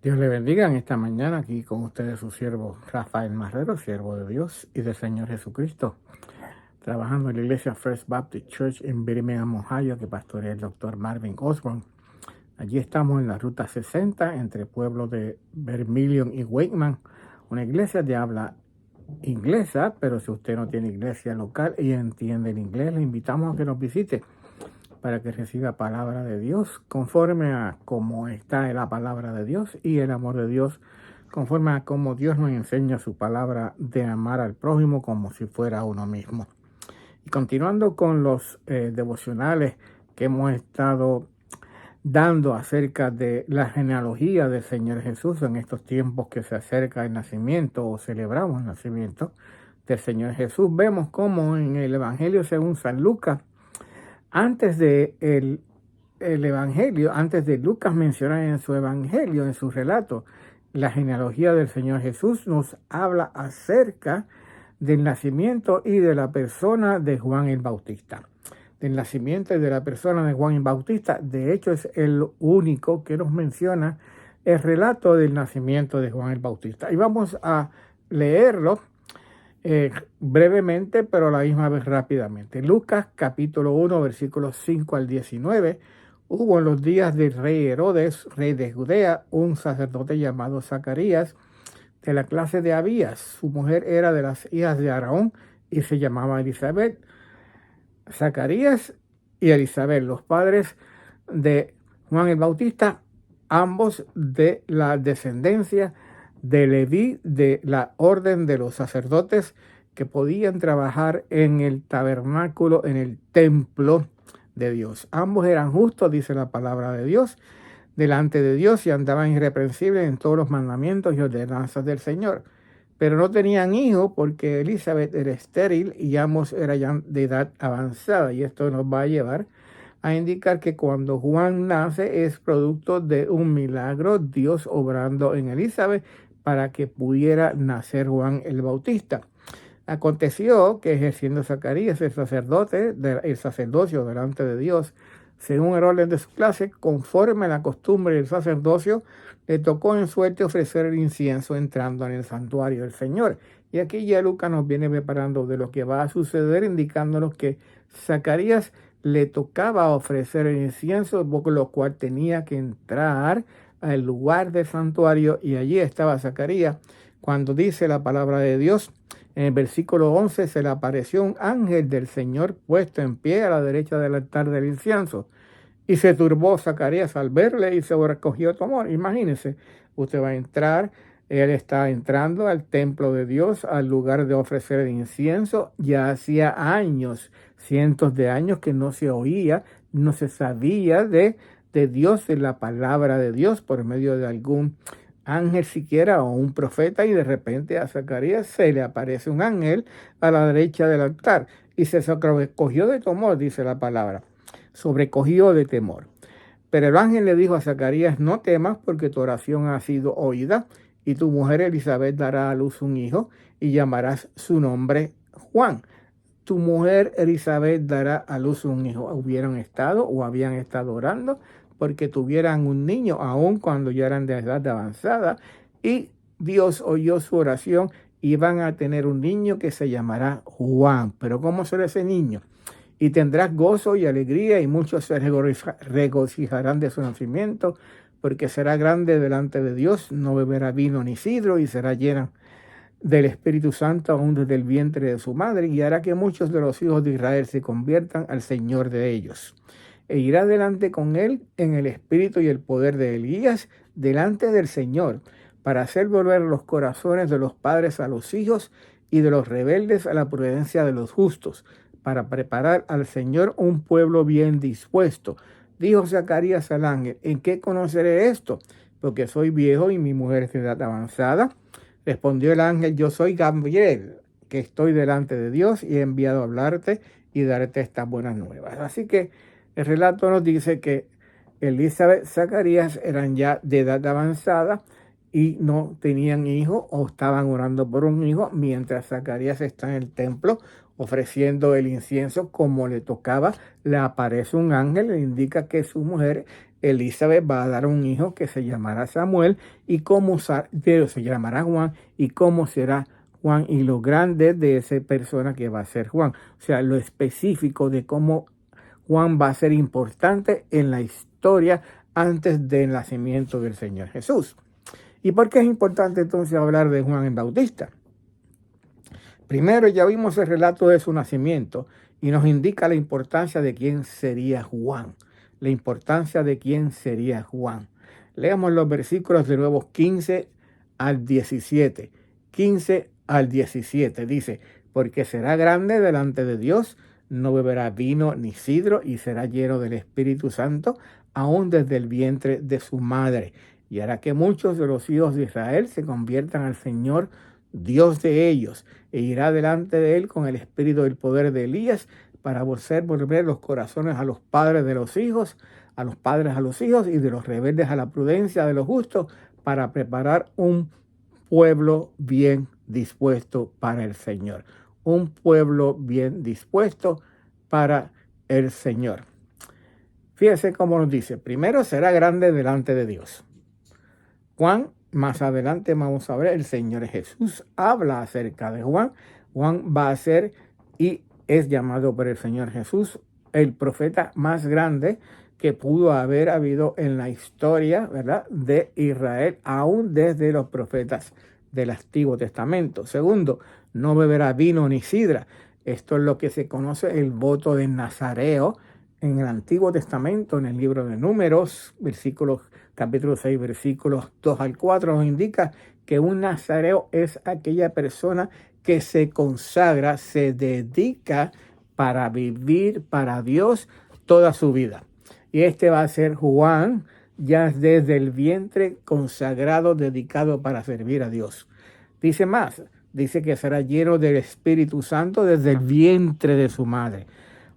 Dios le bendiga en esta mañana aquí con ustedes su siervo Rafael Marrero, siervo de Dios y del Señor Jesucristo, trabajando en la iglesia First Baptist Church en Birmingham, Ohio, que pastorea el doctor Marvin Osborne. Allí estamos en la ruta 60 entre pueblos de Vermilion y Wakeman, una iglesia de habla inglesa, pero si usted no tiene iglesia local y entiende el inglés, le invitamos a que nos visite para que reciba palabra de Dios conforme a cómo está la palabra de Dios y el amor de Dios conforme a cómo Dios nos enseña su palabra de amar al prójimo como si fuera uno mismo. Y continuando con los devocionales que hemos estado dando acerca de la genealogía del Señor Jesús en estos tiempos que se acerca el nacimiento o celebramos el nacimiento del Señor Jesús, vemos cómo en el Evangelio según San Lucas, antes de el Evangelio, antes de Lucas mencionar en su Evangelio, en su relato, la genealogía del Señor Jesús, nos habla acerca del nacimiento y de la persona de Juan el Bautista. Del nacimiento y de la persona de Juan el Bautista, de hecho es el único que nos menciona el relato del nacimiento de Juan el Bautista. Y vamos a leerlo brevemente, pero a la misma vez rápidamente. Lucas capítulo 1, versículos 5 al 19. Hubo en los días del rey Herodes, rey de Judea, un sacerdote llamado Zacarías, de la clase de Abías. Su mujer era de las hijas de Aarón y se llamaba Elizabeth. Zacarías y Elizabeth, los padres de Juan el Bautista, ambos de la descendencia de Leví, de la orden de los sacerdotes que podían trabajar en el tabernáculo, en el templo de Dios. Ambos eran justos, dice la palabra de Dios, delante de Dios y andaban irreprensibles en todos los mandamientos y ordenanzas del Señor. Pero no tenían hijos porque Elizabeth era estéril y ambos eran ya de edad avanzada. Y esto nos va a llevar a indicar que cuando Juan nace es producto de un milagro, Dios obrando en Elizabeth para que pudiera nacer Juan el Bautista. Aconteció que ejerciendo Zacarías el sacerdocio delante de Dios, según el orden de su clase, conforme a la costumbre del sacerdocio, le tocó en suerte ofrecer el incienso entrando en el santuario del Señor. Y aquí ya Lucas nos viene preparando de lo que va a suceder, indicándonos que Zacarías le tocaba ofrecer el incienso, por lo cual tenía que entrar al lugar del santuario, y allí estaba Zacarías cuando dice la palabra de Dios. En el versículo 11 se le apareció un ángel del Señor puesto en pie a la derecha del altar del incienso. Y se turbó Zacarías al verle y se recogió temor. Imagínense, usted va a entrar, él está entrando al templo de Dios, al lugar de ofrecer el incienso. Ya hacía años, cientos de años que no se oía, no se sabía de Dios, de la palabra de Dios por medio de algún ángel siquiera o un profeta, y de repente a Zacarías se le aparece un ángel a la derecha del altar y se sobrecogió de temor, dice la palabra, sobrecogió de temor. Pero el ángel le dijo a Zacarías: no temas, porque tu oración ha sido oída, y tu mujer Elizabeth dará a luz un hijo y llamarás su nombre Juan. Tu mujer Elizabeth dará a luz un hijo. Hubieran estado o habían estado orando porque tuvieran un niño, aun cuando ya eran de edad avanzada, y Dios oyó su oración y van a tener un niño que se llamará Juan. Pero ¿cómo será ese niño? Y tendrás gozo y alegría, y muchos se regocijarán de su nacimiento, porque será grande delante de Dios, no beberá vino ni sidro, y será llena del Espíritu Santo aún desde el vientre de su madre, y hará que muchos de los hijos de Israel se conviertan al Señor de ellos. E irá delante con él en el espíritu y el poder de Elías, delante del Señor, para hacer volver los corazones de los padres a los hijos y de los rebeldes a la prudencia de los justos, para preparar al Señor un pueblo bien dispuesto. Dijo Zacarías al ángel: ¿en qué conoceré esto? Porque soy viejo y mi mujer es de edad avanzada. Respondió el ángel: yo soy Gabriel, que estoy delante de Dios y he enviado a hablarte y darte estas buenas nuevas. Así que el relato nos dice que Elizabeth y Zacarías eran ya de edad avanzada y no tenían hijo, o estaban orando por un hijo, mientras Zacarías está en el templo ofreciendo el incienso como le tocaba. Le aparece un ángel, le indica que su mujer Elizabeth va a dar un hijo que se llamará Samuel, y cómo se llamará Juan, y cómo será Juan, y lo grande de esa persona que va a ser Juan. O sea, lo específico de cómo Juan va a ser importante en la historia antes del nacimiento del Señor Jesús. ¿Y por qué es importante entonces hablar de Juan el Bautista? Primero, ya vimos el relato de su nacimiento y nos indica la importancia de quién sería Juan. La importancia de quién sería Juan. Leamos los versículos de nuevo 15 al 17. 15 al 17 dice: porque será grande delante de Dios, no beberá vino ni sidro, y será lleno del Espíritu Santo, aún desde el vientre de su madre. Y hará que muchos de los hijos de Israel se conviertan al Señor, Dios de ellos, e irá delante de él con el espíritu del poder de Elías, para hacer volver los corazones a los padres de los hijos, a los padres a los hijos, y de los rebeldes a la prudencia de los justos, para preparar un pueblo bien dispuesto para el Señor. Un pueblo bien dispuesto para el Señor. Fíjense cómo nos dice: primero, será grande delante de Dios. Juan, más adelante vamos a ver, el Señor Jesús habla acerca de Juan. Juan va a ser y es llamado por el Señor Jesús el profeta más grande que pudo haber habido en la historia, ¿verdad?, de Israel, aún desde los profetas del Antiguo Testamento. Segundo, no beberá vino ni sidra. Esto es lo que se conoce el voto de Nazareo en el Antiguo Testamento, en el libro de Números, capítulo 6, versículos 2 al 4, nos indica que un nazareo es aquella persona que se consagra, se dedica para vivir para Dios toda su vida. Y este va a ser Juan, ya desde el vientre consagrado, dedicado para servir a Dios. Dice más, dice que será lleno del Espíritu Santo desde el vientre de su madre.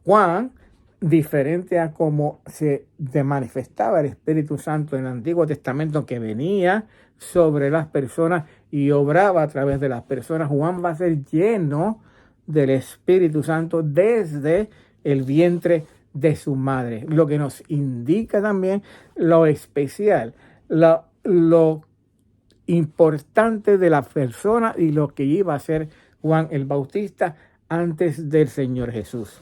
Juan, diferente a cómo se manifestaba el Espíritu Santo en el Antiguo Testamento, que venía sobre las personas y obraba a través de las personas, Juan va a ser lleno del Espíritu Santo desde el vientre de su madre, lo que nos indica también lo especial, lo importante de la persona y lo que iba a ser Juan el Bautista antes del Señor Jesús.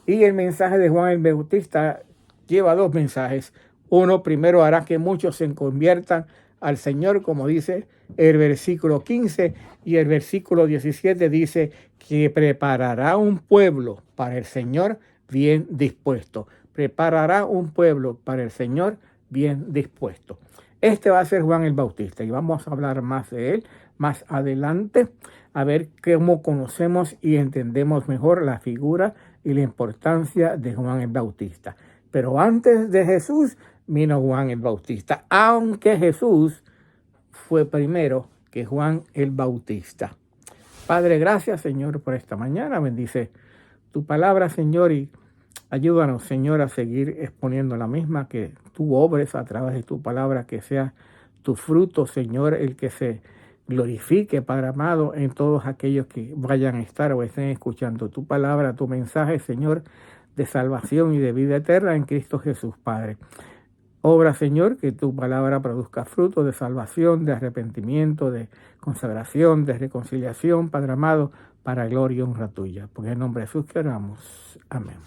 Y el mensaje de Juan el Bautista lleva dos mensajes. Uno, primero, hará que muchos se conviertan al Señor, como dice el versículo 15, y el versículo 17 dice que preparará un pueblo para el Señor bien dispuesto. Preparará un pueblo para el Señor bien dispuesto. Este va a ser Juan el Bautista, y vamos a hablar más de él más adelante, a ver cómo conocemos y entendemos mejor la figura y la importancia de Juan el Bautista. Pero antes de Jesús vino Juan el Bautista, aunque Jesús fue primero que Juan el Bautista. Padre, gracias, Señor, por esta mañana. Bendice tu palabra, Señor, y ayúdanos, Señor, a seguir exponiendo la misma, que tú obres a través de tu palabra, que sea tu fruto, Señor, el que se glorifique, Padre amado, en todos aquellos que vayan a estar o estén escuchando tu palabra, tu mensaje, Señor, de salvación y de vida eterna en Cristo Jesús, Padre. Obra, Señor, que tu palabra produzca fruto de salvación, de arrepentimiento, de consagración, de reconciliación, Padre amado, para gloria y honra tuya. Porque en el nombre de Jesús que oramos. Amén.